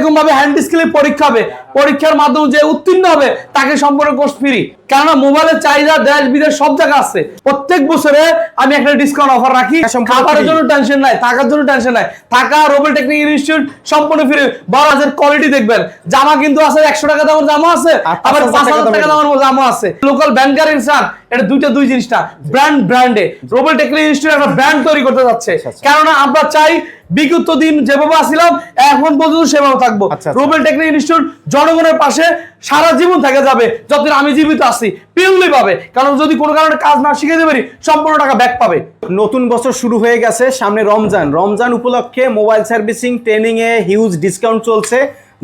এরকম ভাবে হ্যান্ড স্কিলে পরীক্ষা হবে, পরীক্ষার মাধ্যমে যে উত্তীর্ণ হবে তাকে সম্পূর্ণ কোর্স ফ্রি। কেননা মোবাইলের চাহিদা দেশ বিদেশ সব জায়গায় আছে। প্রত্যেক বছরে আমি একটা ডিসকাউন্ট অফার রাখি। খাবারের জন্য টেনশন নাই, থাকার জন্য টেনশন নাই। থাকা রোবেল টেকনিক ইনস্টিটিউট সম্পূর্ণ ফ্রি। বড়াজের কোয়ালিটি দেখবেন, জামা কিন্তু আছে 100 টাকা দামের জামা আছে, আবার 5000 টাকা দামের জামা আছে। লোকাল ব্যাংকার ইনসান, এটা দুই জিনিসটা ব্র্যান্ডে রোবেল টেকনিক ইনস্টিটিউট একটা ব্র্যান্ড তৈরি করতে যাচ্ছে। কেননা আমরা চাই বিগত দিন যেভাবে আসছিলাম এখন পর্যন্ত সেভাবে থাকবো। রোবেল টেকনিক ইনস্টিটিউট জনগণের পাশে সারা জীবন থেকে যাবে যতদিন আমি জীবিত আছি। পিউলি পাবে, কারণ যদি কোনো কারণে কাজ না শিখাতে পারি সম্পূর্ণ টাকা ব্যাক পাবে। নতুন বছর শুরু হয়ে গেছে, সামনে রমজান উপলক্ষে mobile servicing training a huge discount চলছে।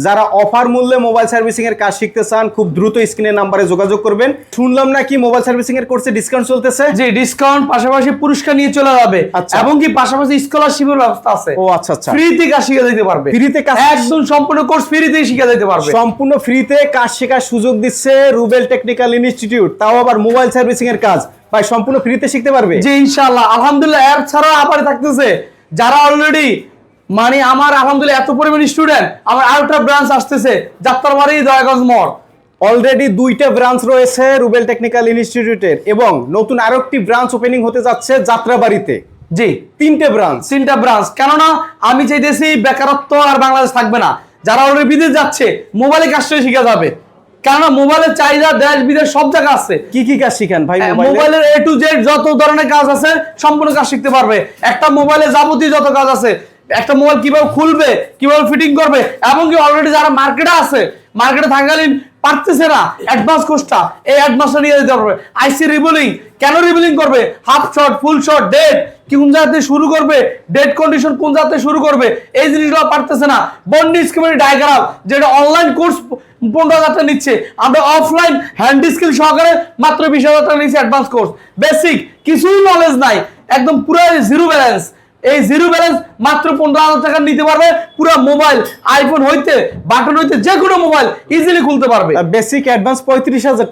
যারা অফার মূল্যে মোবাইল সার্ভিসিং এর কাজ শিখতে চান খুব দ্রুত স্ক্রিনের নাম্বারে যোগাযোগ করবেন। শুনলাম নাকি মোবাইল সার্ভিসিং এর কোর্সে ডিসকাউন্ট চলতেছে? জি, ডিসকাউন্ট পাশাপাশি পুরস্কার নিয়ে চলে যাবে, এবং কি পাশাপাশি স্কলারশিপের ব্যবস্থা আছে। ও আচ্ছা, ফ্রিতে কাজ শিখে দিতে পারবে। ফ্রিতে কাজ, একদম সম্পূর্ণ কোর্স ফ্রিতে শিখে দিতে পারবে। সম্পূর্ণ ফ্রিতে কাজ শেখার সুযোগ দিচ্ছে রুবেল টেকনিক্যাল ইনস্টিটিউট, তাও আবার মোবাইল সার্ভিসিং এর কাজ ভাই সম্পূর্ণ ফ্রিতে শিখতে পারবে। জি ইনশাআল্লাহ, আলহামদুলিল্লাহ। এর ছাড়া আবার থাকতেছে যারা অলরেডি মানে আমার আলহামদুলিল্লাহ এত পরিমাণ স্টুডেন্ট, আমার আরেকটা ব্রাঞ্চ আসতেছে যাত্রাবাড়ি দয়াগঞ্জ মোড়। অলরেডি 2টা ব্রাঞ্চ রয়েছে রুবেল টেকনিক্যাল ইনস্টিটিউটের, এবং নতুন আরেকটি ব্রাঞ্চ ওপেনিং হতে যাচ্ছে যাত্রাবাড়িতে। জি, 3টে ব্রাঞ্চ। কেননা আমি চাইতেছি বেকারত্ব আর বাংলাদেশ থাকবে না। যারা অলরেডি বিদেশ যাচ্ছে মোবাইলে কাজটা শিখা যাবে, কেননা মোবাইলের চাহিদা দেশ বিদেশ সব জায়গায় আছে। কি কাজ শিখান ভাই? মোবাইলের A to Z যত ধরনের কাজ আছে সম্পূর্ণ কাজ শিখতে পারবে। একটা মোবাইলে যাবতীয় যত কাজ আছে, একটা মোবাইল কিভাবে খুলবে, কিভাবে ফিটিং করবে, এবং কি অলরেডি যারা মার্কেটে আছে, মার্কেটে থাকাকালীন পারতেছে না অ্যাডভান্স কোর্সটা, এই অ্যাডভান্সটা নিয়ে দিতে পারবে। আইসি রিবুলিং, কেন রিবুলিং করবে, হাফ শট, ফুল শট, ডেট কোন জায়গাতে শুরু করবে, ডেট কন্ডিশন কোন জায়গাতে শুরু করবে, এই জিনিসগুলো পারতেছে না। বন্ডি স্কিমের ডায়াগ্রাম, যেটা অনলাইন কোর্স 15,000 টাকা নিচ্ছে, আমরা অফলাইন হ্যান্ড স্কিল সহকারে মাত্র 20,000 টাকা নিচ্ছি অ্যাডভান্স কোর্স। বেসিক কিছুই নলেজ নাই, একদম পুরো জিরো ব্যালেন্স। এই জিরো ব্যালেন্স মাত্র 15,000 টাকা নিতে পারবে। পুরো মোবাইল আইফোন হইতে বাটন হইতে যে কোনো মোবাইল ইজিলি খুলতে পারবে। বেসিক অ্যাডভান্স 35,000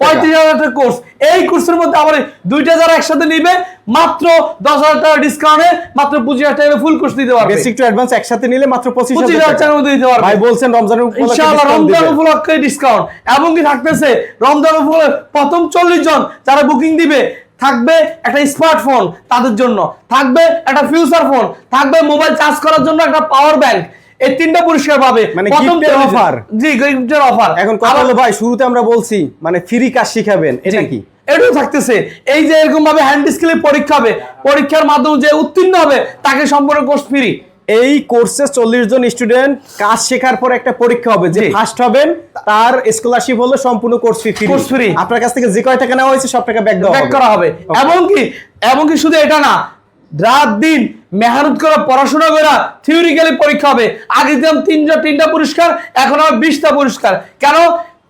টাকা কোর্স। এই কোর্সের মধ্যে আবার 2টা যারা একসাথে নিবে মাত্র 10,000 টাকা ডিসকাউন্টে মাত্র 25,000 টাকা ফুল কোর্স দিতে পারবে। বেসিক টু অ্যাডভান্স একসাথে নিলে মাত্র 25,000 টাকার মধ্যে দিতে পারবে। ভাই বলছেন রমজানের উপলক্ষে ইনশাআল্লাহ রমজান উপলক্ষে ডিসকাউন্ট, এবং কি থাকতেছে রমজান উপলক্ষে প্রথম 40 জন যারা বুকিং দিবে থাকবে একটা স্মার্টফোন, তাদের জন্য থাকবে একটা ফিউচার ফোন, থাকবে মোবাইল চার্জ করার জন্য একটা পাওয়ার ব্যাংক। এই 3টা পুরস্কার পাবে। মানে গিফটের অফার। জি, গিফটের অফার। এখন কথা হলো ভাই, শুরুতে আমরা বলছি মানে ফ্রি কাজ শিখাবেন, এটা কি? এটাও থাকতেছে। এই যে এরকম ভাবে হ্যান্ড স্কিলে পরীক্ষা হবে, পরীক্ষার মাধ্যমে যে উত্তীর্ণ হবে তাকে সম্পূর্ণ কোর্স ফ্রি। এই কোর্সে 40 জন স্টুডেন্ট কাজ শেখার পর একটা পরীক্ষা হবে, যে ফার্স্ট হবেন তার স্কলারশিপ হলো সম্পূর্ণ কোর্স ফ্রি। আপনার কাছ থেকে যে কয় টাকা নেওয়া হয়েছে সব টাকা ব্যাক করা হবে। এবং কি শুধু এটা না, রাত দিন মেহনত করে পড়াশোনা করে থিওরিক্যালি পরীক্ষা হবে। আগে দিতাম 3টা পুরস্কার, এখন আবার 20টা পুরস্কার। কেন?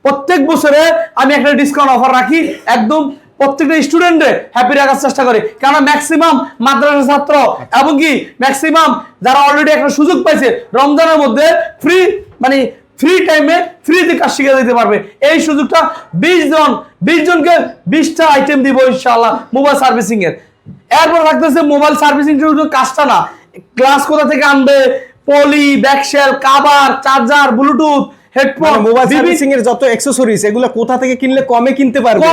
প্রত্যেক বছরে আমি একটা ডিসকাউন্ট অফার রাখি, একদম প্রত্যেকটা স্টুডেন্টে হ্যাপি রাখার চেষ্টা করি। কারণ ম্যাক্সিমাম মাদ্রাসা ছাত্র এবং কি ম্যাক্সিমাম যারা অলরেডি একটা সুযোগ পাইছে রমজানের মধ্যে ফ্রি, মানে ফ্রি টাইমে ফ্রিতে কাজ শিখে দিতে পারবে। এই সুযোগটা 20 জনকে 20টা আইটেম দিব ইনশাআল্লাহ মোবাইল সার্ভিসিং এর। এরপর থাকতেছে মোবাইল সার্ভিসিং শুধু কাজটা না, ক্লাস কোথা থেকে আনবে, poly, back shell, cover, charger, Bluetooth, headphone, mobile servicing এর যত অ্যাকসেসরিজ এগুলো কোথা থেকে কিনলে কমে কিনতে পারবে,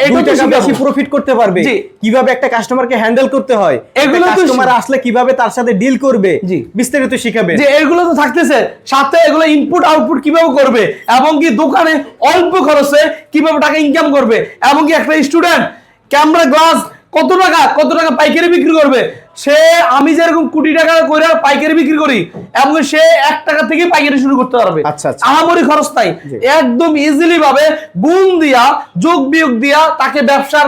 এটা টাকা বেশি প্রফিট করতে পারবে, কিভাবে একটা কাস্টমারকে হ্যান্ডেল করতে হয়, এগুলো কাস্টমার আসলে কিভাবে তার সাথে ডিল করবে, বিস্তারিত শিখাবে। যে এগুলো তো থাকতেছে, সাথে এগুলো ইনপুট আউটপুট কিভাবে করবে, এবং কি দোকানে অল্প খরচে কিভাবে টাকা ইনকাম করবে, এবং কি একটা স্টুডেন্ট ক্যামেরা গ্লাস কত টাকা পাইকারি বিক্রি করবে। সে আমি যেরকম কোটি টাকা করে পাইকারি বিক্রি করি, এবং সে 1 টাকা থেকে পাইকারি শুরু করতে পারবে। আহামরি খরচ নাই, একদম ইজিলি ভাবে গুণ দিয়া যোগ বিয়োগ দিয়া তাকে ব্যবসার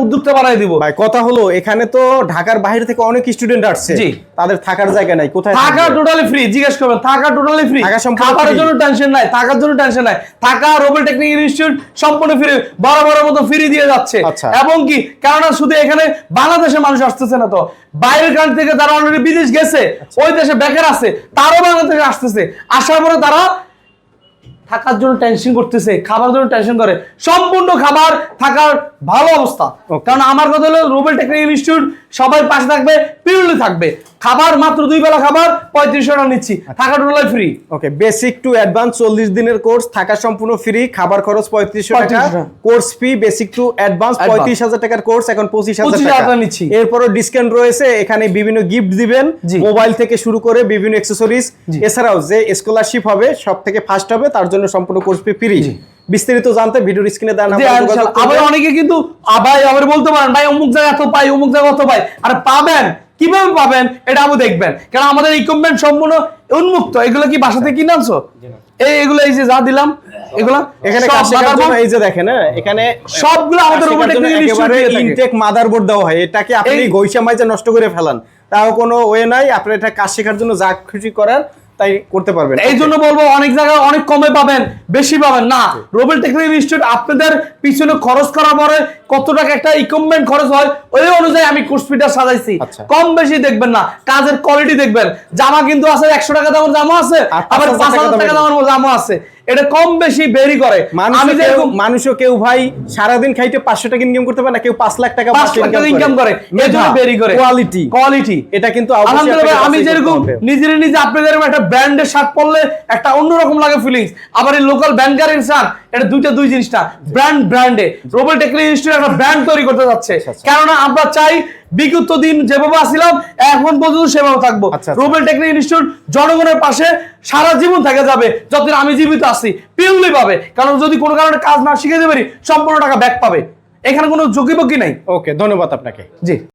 উদ্যোক্তা বানাই দিব। ভাই কথা হলো, এখানে তো ঢাকার বাইরে থেকে অনেক স্টুডেন্ট আসছে, তাদের থাকার জায়গা নাই, কোথায় থাকা টোটালি ফ্রি। জিজ্ঞেস করবেন, থাকা টোটালি ফ্রি। খাবারের জন্য টেনশন নাই, থাকার জন্য টেনশন নাই। থাকা রোবেল টেকনিক ইনস্টিটিউট সম্পূর্ণ ফ্রি, বড় মতো ফ্রি দিয়ে যাচ্ছে। এবং কি কারণ শুধু এখানে বাংলাদেশের মানুষ আসতেছে না, তো বাইরের কান্ট্রি থেকে যারা অলরেডি বিদেশ গেছে, ওই দেশে বেকার আছে, তারও বাংলাদেশে আসতেছে। আসার পরে তারা থাকার জন্য টেনশন করতেছে, খাবার জন্য টেনশন করে, সম্পূর্ণ খাবার থাকার ভালো অবস্থা। কারণ আমার কথা হলো রুবেল টেকনিক্যাল ইনস্টিটিউট সবাই পাশে থাকবে, পিউরলি থাকবে। খাবার মাত্র 2 বেলা খাবার 3500 টাকা নিচ্ছি, থাকা totally free. Okay, basic to advance 40 দিনের কোর্স, থাকা সম্পূর্ণ ফ্রি, খাবার খরচ 3500 টাকা, course fee basic to advance 35000 টাকার কোর্স এখন 25000 টাকা নিচ্ছি। এরপরও ডিসকাউন্ট রয়েছে, এখানে বিভিন্ন গিফট দিবেন, মোবাইল থেকে শুরু করে বিভিন্ন অ্যাকসেসরিজ, এছাড়াও যে স্কলারশিপ হবে সব থেকে ফার্স্ট হবে তার জন্য সম্পূর্ণ কোর্স ফি ফ্রি। বিস্তারিত জানতে ভিডিওর স্ক্রিনে দেওয়া নাম্বারে যোগাযোগ করুন। আবার অনেকে কিন্তু ভাই আবার বলতে পারেন ভাই অমুক জায়গা তো পাই, অমুক জায়গা তো পাই, আর পাবেন কিভাবে পাবেন এটা আপনি দেখবেন, কারণ আমাদের ইকুইপমেন্ট সম্পূর্ণ উন্মুক্ত। এগুলো কি বাসা থেকে কিনে আনছো? এগুলো এই যে যা দিলাম এগুলো এখানে কাজ শেখার জন্য এই যে দেখেন, এখানে সবগুলো আমাদের রুবেল টেকনিক্যাল ইনস্টিটিউটে ইনটেক মাদারবোর্ড দেওয়া হয়। এটাকে আপনি ঘইষা মাইজা নষ্ট করে ফেলান, তাও কোনো ওয়ে নাই। আপনি এটা কাজ শেখার জন্য যা খুশি করার তাই করতে পারবেন। এই জন্য বলবো অনেক জায়গায় অনেক কমে পাবেন, বেশি পাবেন না। রুবেল টেকনিক্যাল ইনস্টিটিউট আপনাদের পিছনে খরচ করার পরে কত টাকা একটা ইকুইপমেন্ট খরচ হয় ওই অনুযায়ী আমি কোর্স ফিটা সাজাইছি। কম বেশি দেখবেন না, কাজের কোয়ালিটি দেখবেন। জামা কিন্তু আছে 100 টাকা দামের জামা আছে, আবার 5000 টাকা দামের জামা আছে, এটা কম বেশি ভেরি করে। আমি যেরকম মানুষও কেউ ভাই সারাদিন খাইতে 500 টাকা ইনকাম করতে পারে না, কেউ 5 লাখ টাকা ইনকাম করে, এজন্য ভেরি করে। কোয়ালিটি এটা কিন্তু আলহামদুলিল্লাহ আমি যেরকম নিজে আপনাদের একটা ব্র্যান্ডের শার্ট পরলে একটা অন্যরকম লাগে ফিলিংস, আবার এই লোকাল ব্যাংকারের শার্ট এটা দুই জিনিসটা। ব্র্যান্ডে রুবেল টেকনিক্যাল ইনস্টিটিউট একটা ব্র্যান্ড তৈরি করতে যাচ্ছে, কেননা আমরা চাই বিগত দিন যেভাবে আসছিলাম এখন পর্যন্ত সেভাবে থাকবো। রুবেল টেকনিক্যাল ইনস্টিটিউট জনগণের পাশে সারা জীবন থেকে যাবে, যতদিন আমি জীবিত আছি পিউরলি পাবে। কারণ যদি কোনো কারণে কাজ না শিখাতে পারি সম্পূর্ণ টাকা ব্যাক পাবে, এখানে কোনো ঝুঁকি বকি নাই। ওকে, ধন্যবাদ আপনাকে। জি।